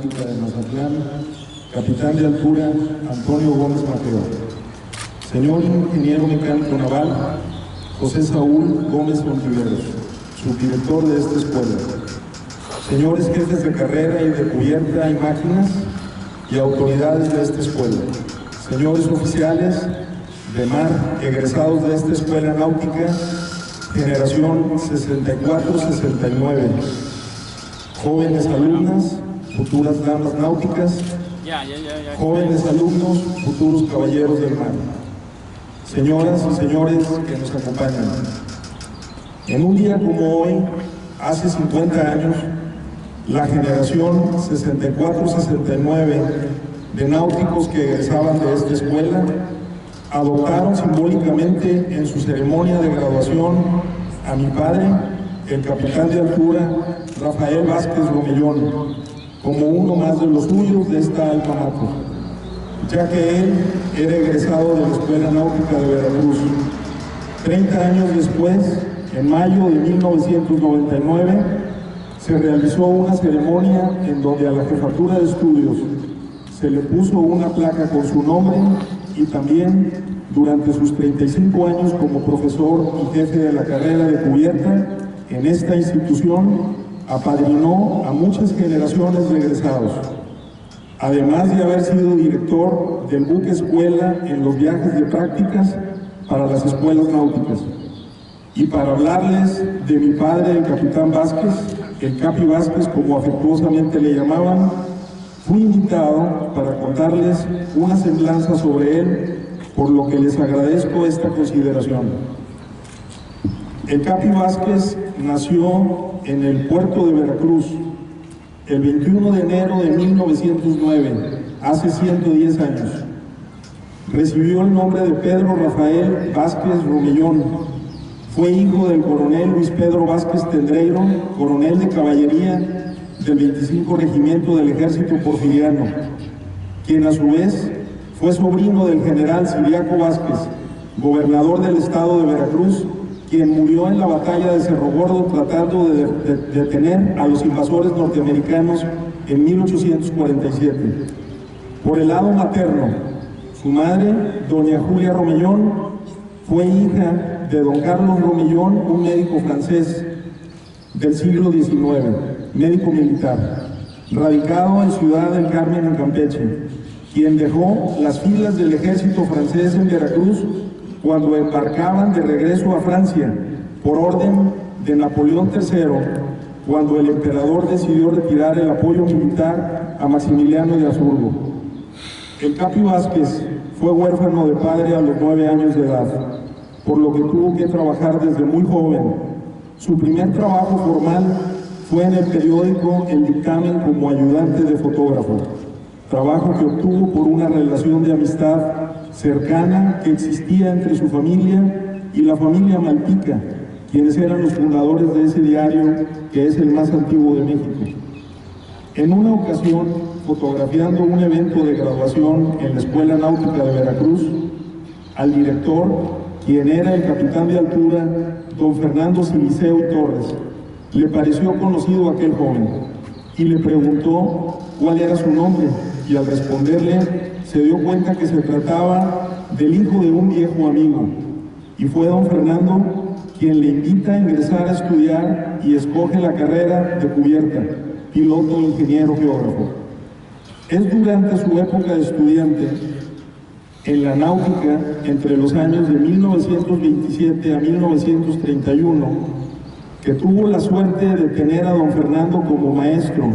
Náutica de Mazatlán, capitán de altura Antonio Gómez Mateo. Señor ingeniero mecánico naval José Saúl Gómez Montiveros, subdirector de esta escuela. Señores jefes de carrera y de cubierta y máquinas y autoridades de esta escuela. Señores oficiales de mar egresados de esta escuela náutica, generación 64-69. Jóvenes alumnas, futuras damas náuticas, jóvenes alumnos, futuros caballeros del mar. Señoras y señores que nos acompañan. En un día como hoy, hace 50 años, la generación 64-69 de náuticos que egresaban de esta escuela adoptaron simbólicamente en su ceremonia de graduación a mi padre, el capitán de altura Rafael Vázquez Romellón, como uno más de los suyos de esta alma mater, ya que él era egresado de la Escuela Náutica de Veracruz. 30 años después, en mayo de 1999, se realizó una ceremonia en donde a la jefatura de estudios se le puso una placa con su nombre y también durante sus 35 años como profesor y jefe de la carrera de cubierta en esta institución, apadrinó a muchas generaciones de egresados, además de haber sido director del buque escuela en los viajes de prácticas para las escuelas náuticas. Y para hablarles de mi padre, el capitán Vázquez, el Capi Vázquez, como afectuosamente le llamaban, fui invitado para contarles una semblanza sobre él, por lo que les agradezco esta consideración. El Capi Vázquez nació en el puerto de Veracruz el 21 de enero de 1909, hace 110 años. Recibió el nombre de Pedro Rafael Vázquez Romellón. Fue hijo del coronel Luis Pedro Vázquez Tendreiro, coronel de caballería del 25 Regimiento del Ejército Porfiriano, quien a su vez fue sobrino del general Ciriaco Vázquez, gobernador del estado de Veracruz, quien murió en la batalla de Cerro Gordo tratando de detener a los invasores norteamericanos en 1847. Por el lado materno, su madre, doña Julia Romellón, fue hija de don Carlos Romellón, un médico francés del siglo XIX, médico militar, radicado en Ciudad del Carmen, en Campeche, quien dejó las filas del ejército francés en Veracruz cuando embarcaban de regreso a Francia, por orden de Napoleón III, cuando el emperador decidió retirar el apoyo militar a Maximiliano de Habsburgo. El Capi Vázquez fue huérfano de padre a los 9 años de edad, por lo que tuvo que trabajar desde muy joven. Su primer trabajo formal fue en el periódico El Dictamen como ayudante de fotógrafo, trabajo que obtuvo por una relación de amistad cercana que existía entre su familia y la familia Malpica, quienes eran los fundadores de ese diario que es el más antiguo de México. En una ocasión, fotografiando un evento de graduación en la Escuela Náutica de Veracruz, al director, quien era el capitán de altura, don Fernando Siliceo Torres, le pareció conocido aquel joven y le preguntó cuál era su nombre, y al responderle se dio cuenta que se trataba del hijo de un viejo amigo, y fue don Fernando quien le invita a ingresar a estudiar y escoge la carrera de cubierta, piloto ingeniero geógrafo. Es durante su época de estudiante en la náutica, entre los años de 1927 a 1931, que tuvo la suerte de tener a don Fernando como maestro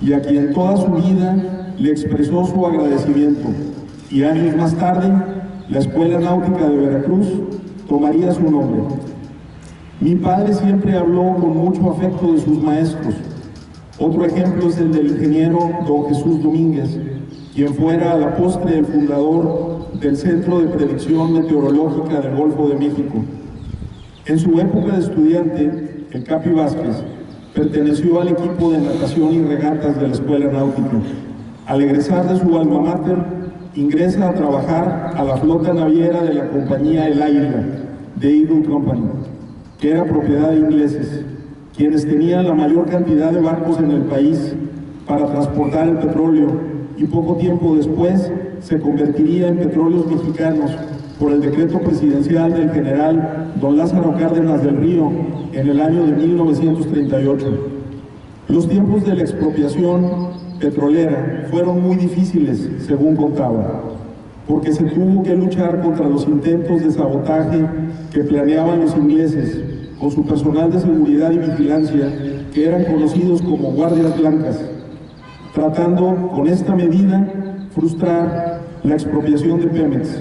y a quien toda su vida le expresó su agradecimiento, y años más tarde, la Escuela Náutica de Veracruz tomaría su nombre. Mi padre siempre habló con mucho afecto de sus maestros. Otro ejemplo es el del ingeniero don Jesús Domínguez, quien fuera a la postre el fundador del Centro de Predicción Meteorológica del Golfo de México. En su época de estudiante, el Capi Vázquez perteneció al equipo de natación y regatas de la Escuela Náutica. Al egresar de su alma mater, ingresa a trabajar a la flota naviera de la compañía El Águila, de Eagle Company, que era propiedad de ingleses, quienes tenían la mayor cantidad de barcos en el país para transportar el petróleo y poco tiempo después se convertiría en Petróleos Mexicanos por el decreto presidencial del general don Lázaro Cárdenas del Río en el año de 1938. Los tiempos de la expropiación petrolera fueron muy difíciles, según contaba, porque se tuvo que luchar contra los intentos de sabotaje que planeaban los ingleses con su personal de seguridad y vigilancia, que eran conocidos como guardias blancas, tratando con esta medida frustrar la expropiación de Pemex.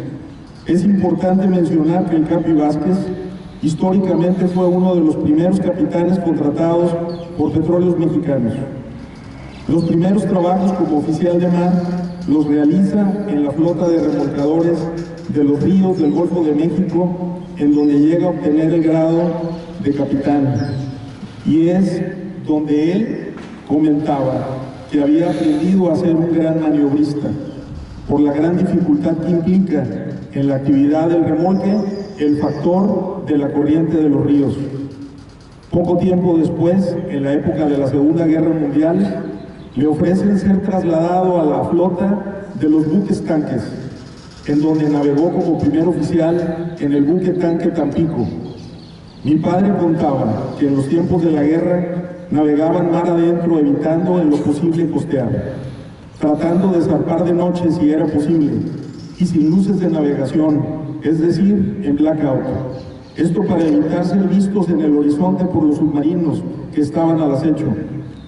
Es importante mencionar que el Capi Vázquez históricamente fue uno de los primeros capitanes contratados por Petróleos Mexicanos. Los primeros trabajos como oficial de mar los realiza en la flota de remolcadores de los ríos del Golfo de México, en donde llega a obtener el grado de capitán. Y es donde él comentaba que había aprendido a ser un gran maniobrista, por la gran dificultad que implica en la actividad del remolque el factor de la corriente de los ríos. Poco tiempo después, en la época de la Segunda Guerra Mundial, le ofrecen ser trasladado a la flota de los buques tanques, en donde navegó como primer oficial en el buque tanque Tampico. Mi padre contaba que en los tiempos de la guerra navegaban mar adentro, evitando en lo posible costear, tratando de zarpar de noche si era posible, y sin luces de navegación, es decir, en blackout. Esto para evitar ser vistos en el horizonte por los submarinos que estaban al acecho,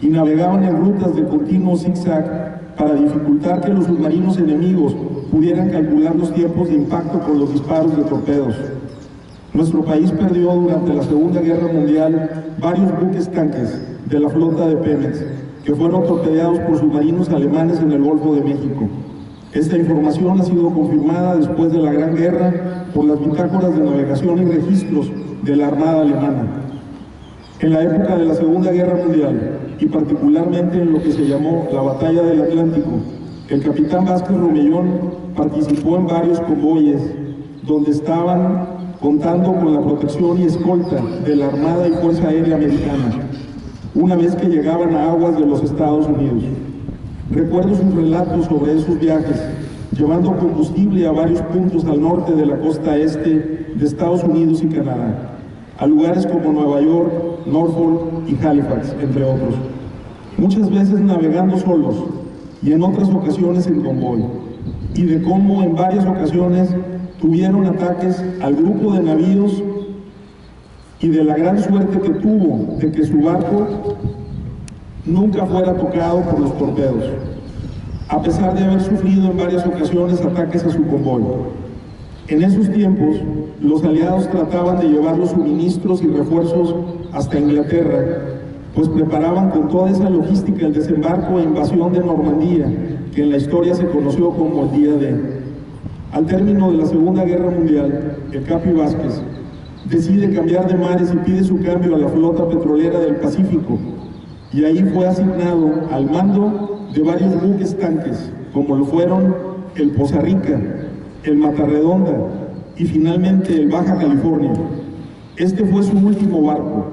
y navegaban en rutas de continuo zigzag para dificultar que los submarinos enemigos pudieran calcular los tiempos de impacto con los disparos de torpedos. Nuestro país perdió durante la Segunda Guerra Mundial varios buques tanques de la flota de Pemex, que fueron torpedeados por submarinos alemanes en el Golfo de México. Esta información ha sido confirmada después de la Gran Guerra por las bitácoras de navegación y registros de la Armada Alemana. En la época de la Segunda Guerra Mundial, y particularmente en lo que se llamó la Batalla del Atlántico, el capitán Vázquez Romellón participó en varios convoyes donde estaban contando con la protección y escolta de la Armada y Fuerza Aérea Americana, una vez que llegaban a aguas de los Estados Unidos. Recuerdo sus relatos sobre esos viajes, llevando combustible a varios puntos al norte de la costa este de Estados Unidos y Canadá, a lugares como Nueva York, Norfolk y Halifax, entre otros. Muchas veces navegando solos y en otras ocasiones en convoy, y de cómo en varias ocasiones tuvieron ataques al grupo de navíos y de la gran suerte que tuvo de que su barco nunca fuera tocado por los torpedos, a pesar de haber sufrido en varias ocasiones ataques a su convoy. En esos tiempos, los aliados trataban de llevar los suministros y refuerzos hasta Inglaterra, pues preparaban con toda esa logística el desembarco e invasión de Normandía, que en la historia se conoció como el Día D. Al término de la Segunda Guerra Mundial, el Capi Vázquez decide cambiar de mares y pide su cambio a la flota petrolera del Pacífico, y ahí fue asignado al mando de varios buques tanques, como lo fueron el Poza Rica, el Matarredonda y finalmente el Baja California. Este fue su último barco,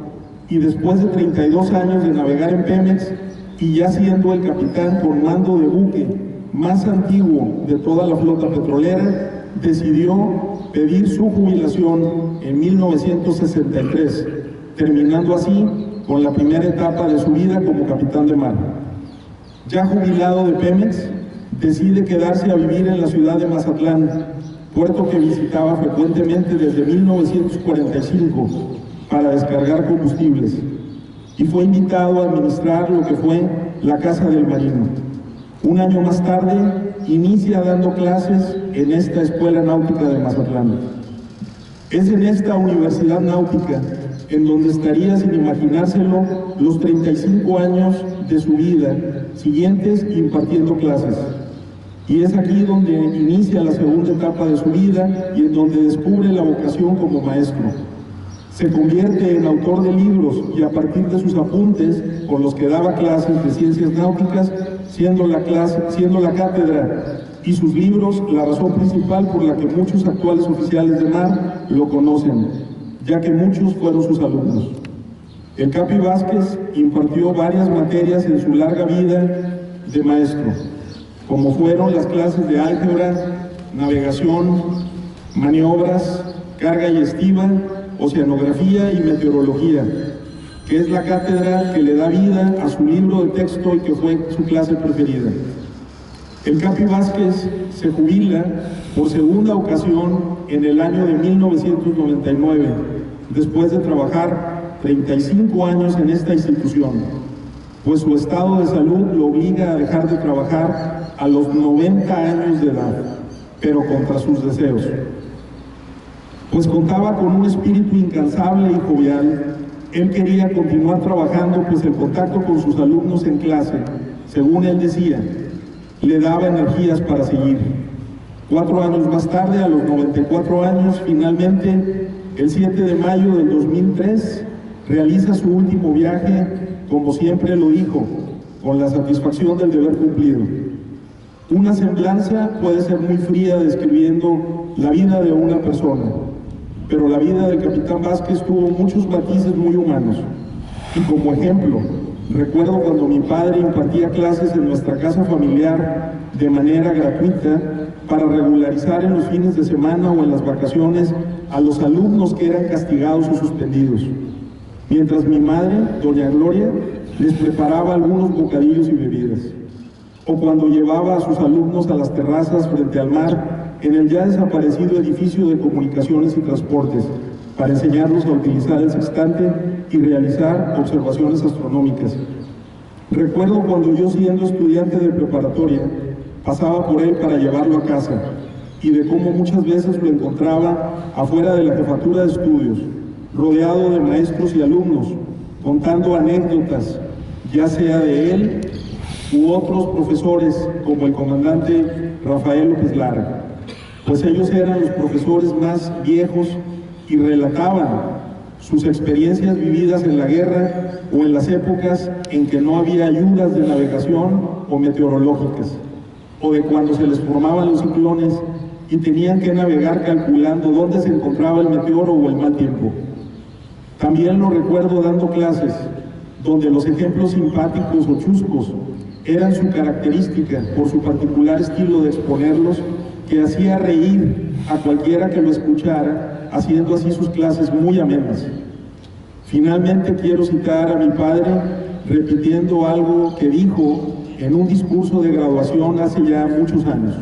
y después de 32 años de navegar en Pemex y ya siendo el capitán con mando de buque más antiguo de toda la flota petrolera, decidió pedir su jubilación en 1963, terminando así con la primera etapa de su vida como capitán de mar. Ya jubilado de Pemex, decide quedarse a vivir en la ciudad de Mazatlán, puerto que visitaba frecuentemente desde 1945 para descargar combustibles, y fue invitado a administrar lo que fue la Casa del Marino. Un año más tarde, inicia dando clases en esta Escuela Náutica de Mazatlán. Es en esta Universidad Náutica en donde estaría, sin imaginárselo, los 35 años de su vida siguientes impartiendo clases. Y es aquí donde inicia la segunda etapa de su vida y en donde descubre la vocación como maestro. Se convierte en autor de libros y a partir de sus apuntes, con los que daba clases de ciencias náuticas, siendo la cátedra y sus libros la razón principal por la que muchos actuales oficiales de mar lo conocen, ya que muchos fueron sus alumnos. El Capi Vázquez impartió varias materias en su larga vida de maestro, como fueron las clases de álgebra, navegación, maniobras, carga y estiva, oceanografía y meteorología, que es la cátedra que le da vida a su libro de texto y que fue su clase preferida. El Capi Vázquez se jubila por segunda ocasión en el año de 1999, después de trabajar 35 años en esta institución, pues su estado de salud lo obliga a dejar de trabajar a los 90 años de edad, pero contra sus deseos. Pues contaba con un espíritu incansable y jovial. Él quería continuar trabajando, pues el contacto con sus alumnos en clase, según él decía, le daba energías para seguir. 4 años más tarde, a los 94 años, finalmente, el 7 de mayo del 2003, realiza su último viaje, como siempre lo dijo, con la satisfacción del deber cumplido. Una semblanza puede ser muy fría describiendo la vida de una persona, pero la vida del capitán Vázquez tuvo muchos matices muy humanos. Y como ejemplo, recuerdo cuando mi padre impartía clases en nuestra casa familiar de manera gratuita para regularizar en los fines de semana o en las vacaciones a los alumnos que eran castigados o suspendidos, mientras mi madre, doña Gloria, les preparaba algunos bocadillos y bebidas. O cuando llevaba a sus alumnos a las terrazas frente al mar en el ya desaparecido edificio de comunicaciones y transportes, para enseñarlos a utilizar el sextante y realizar observaciones astronómicas. Recuerdo cuando yo, siendo estudiante de preparatoria, pasaba por él para llevarlo a casa, y de cómo muchas veces lo encontraba afuera de la jefatura de estudios, rodeado de maestros y alumnos, contando anécdotas, ya sea de él u otros profesores, como el comandante Rafael López Lara, pues ellos eran los profesores más viejos y relataban sus experiencias vividas en la guerra o en las épocas en que no había ayudas de navegación o meteorológicas, o de cuando se les formaban los ciclones y tenían que navegar calculando dónde se encontraba el meteoro o el mal tiempo. También lo recuerdo dando clases, donde los ejemplos simpáticos o chuscos eran su característica por su particular estilo de exponerlos, que hacía reír a cualquiera que lo escuchara, haciendo así sus clases muy amenas. Finalmente quiero citar a mi padre repitiendo algo que dijo en un discurso de graduación hace ya muchos años.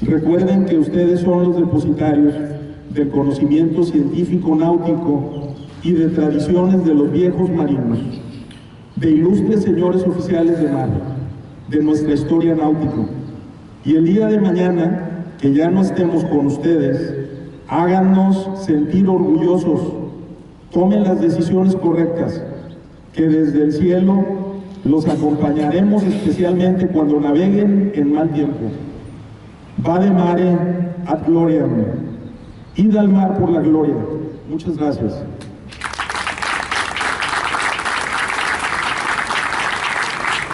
Recuerden que ustedes son los depositarios del conocimiento científico náutico y de tradiciones de los viejos marinos, de ilustres señores oficiales de mar, de nuestra historia náutica. Y el día de mañana, que ya no estemos con ustedes, háganos sentir orgullosos, tomen las decisiones correctas, que desde el cielo los acompañaremos especialmente cuando naveguen en mal tiempo. Vade mare ad gloriam, id al mar por la gloria. Muchas gracias.